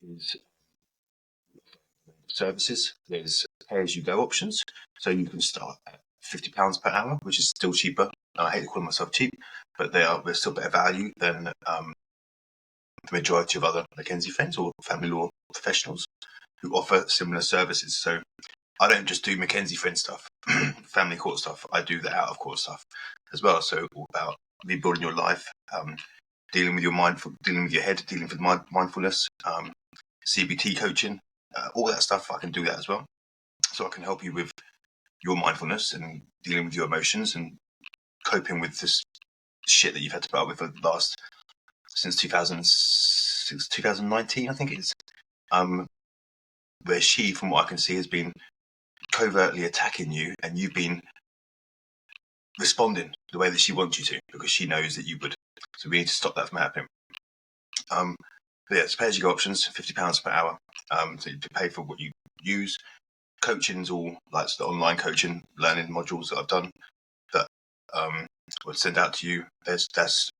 is services. There's pay-as-you-go options, so you can start at £50 per hour, which is still cheaper. I hate to call myself cheap, but they're still better value than the majority of other Mackenzie friends or family law professionals who offer similar services. So I don't just do Mackenzie friend stuff, family court stuff. I do the out of court stuff as well. So all about rebuilding your life, dealing with your dealing with your head, dealing with mindfulness, CBT coaching, all that stuff. I can do that as well. So I can help you with your mindfulness and dealing with your emotions and coping with this shit that you've had to put up with for the last since 2019, I think it is. Where she, from what I can see, has been covertly attacking you, and you've been responding the way that she wants you to because she knows that you would. So we need to stop that from happening. But yeah, it's pay-as-you-go options, £50 per hour. So you pay for what you use. Coaching's all like the online coaching, learning modules that I've done that will send out to you. That's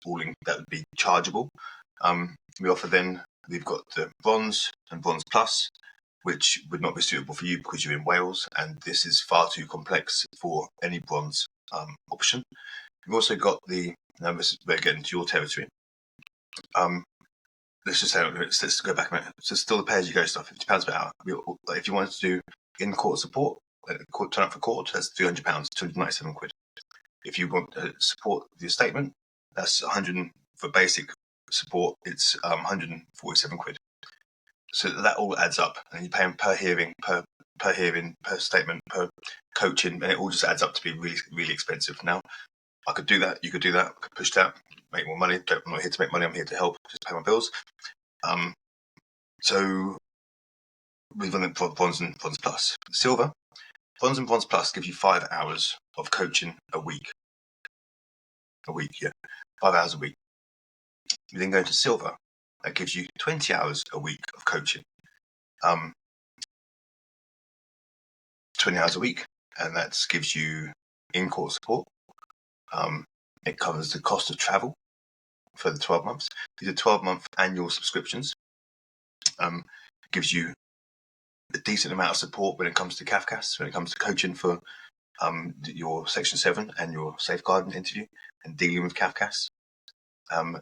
all that would be chargeable. We offer then, we've got the Bronze and Bronze Plus, which would not be suitable for you because you're in Wales, and this is far too complex for any Bronze option. We've also got we're getting to your territory. Let's go back a minute. So still the pay-as-you-go stuff, £50 per hour. If you wanted to do in-court support, turn up for court, that's £300, 297 quid. If you want to support the statement, that's 100 for basic support. It's 147 quid. So that all adds up, and you pay them per hearing, per statement, per coaching, and it all just adds up to be really, really expensive. Now, I could do that. You could do that. I could push that, make more money. I'm not here to make money. I'm here to help, just pay my bills. So we've done Bronze and Bronze Plus. Silver, Bronze and Bronze Plus give you 5 hours of coaching a week. 5 hours a week. You then go to Silver. That gives you 20 hours a week of coaching. 20 hours a week, and that gives you in-court support. It covers the cost of travel for the 12 months. These are 12-month annual subscriptions. Gives you a decent amount of support when it comes to CAFCAS, when it comes to coaching for your Section 7 and your safeguarding interview and dealing with CAFCAS.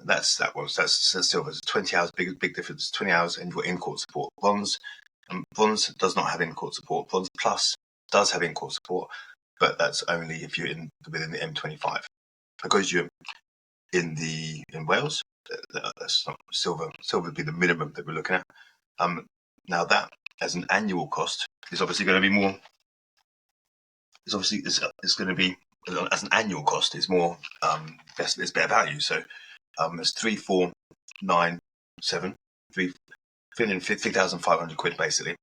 That's Silver. It's 20 hours, big difference. 20 hours, and you've got in-court support. Bronze does not have in-court support. Bronze Plus does have in-court support, but that's only if you're within the M25. Because you're in Wales, that's not Silver. Silver would be the minimum that we're looking at. Now that as an annual cost is obviously going to be more. It's going to be as an annual cost is more. It's better value. So it's 3,497, 3,500 quid basically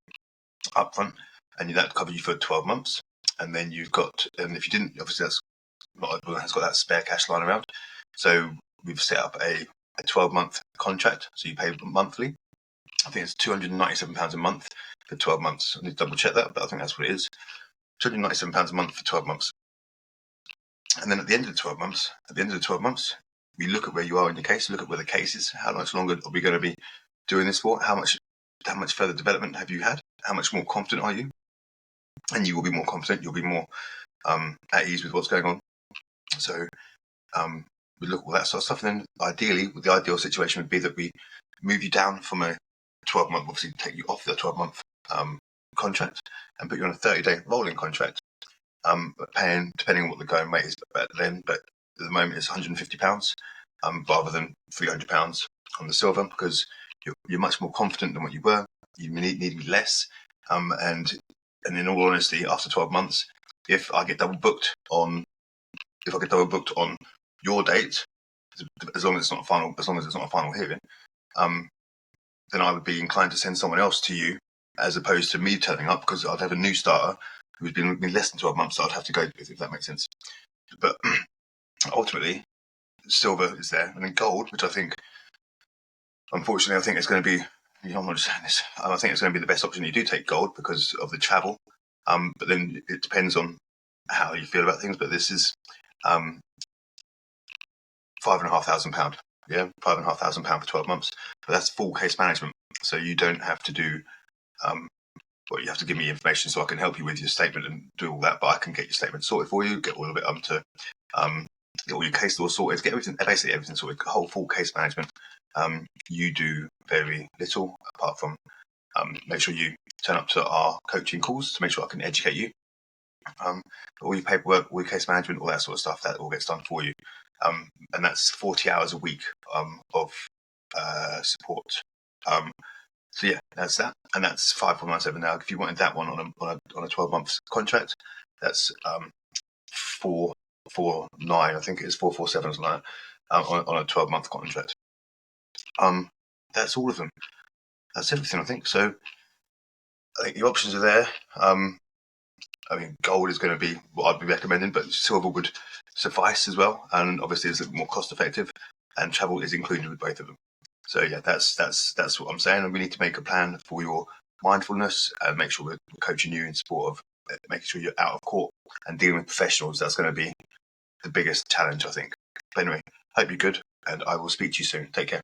upfront, and that covers you for 12 months. And then you've got, and if you didn't, obviously that's not everyone has got that spare cash lying around. So we've set up a 12-month contract. So you pay monthly. I think it's £297 a month for 12 months. I need to double check that, but I think that's what it is. £297 a month for 12 months. And then at the end of the 12 months, we look at where you are in your case, look at where the case is. How much longer are we going to be doing this for? How much further development have you had? How much more confident are you? And you will be more confident. You'll be more at ease with what's going on. So we look at all that sort of stuff. And then ideally, the ideal situation would be that we move you down from a 12-month, obviously take you off the 12-month contract and put you on a 30-day rolling contract, paying depending on what the going rate is back then. But at the moment, it's £150 rather than £300 on the Silver, because you're much more confident than what you were. You need less, and in all honesty, after 12 months, if I get double booked on your date, as long as it's not a final hearing, then I would be inclined to send someone else to you as opposed to me turning up, because I'd have a new starter who's been with me less than 12 months. So I'd have to go with, if that makes sense. But ultimately, Silver is there, and then Gold, which I think, unfortunately, I think it's going to be. I'm not just saying this. I think it's going to be the best option. You do take Gold because of the travel, but then it depends on how you feel about things. But this is £5,500. Yeah, £5,500 for 12 months. But that's full case management. So you don't have to do. Well, you have to give me information so I can help you with your statement and do all that. But I can get your statement sorted for you, get all of it to get all your case law sorted, get everything, basically everything sorted, whole full case management. You do very little apart from make sure you turn up to our coaching calls to make sure I can educate you. All your paperwork, all your case management, all that sort of stuff, that all gets done for you. And that's 40 hours a week of support. So yeah, that's that, and that's 5.17 now. If you wanted that one on a 12-month contract, that's 449. I think it is 447 or something like that, on a 12-month contract. That's all of them. That's everything, I think. So I think the options are there. I mean, gold is going to be what I'd be recommending, but silver would suffice as well, and obviously it's more cost effective, and travel is included with both of them. So yeah, that's what I'm saying. And we need to make a plan for your mindfulness and make sure we're coaching you in support of making sure you're out of court and dealing with professionals. That's going to be the biggest challenge, I think. But anyway, hope you're good, and I will speak to you soon. Take care.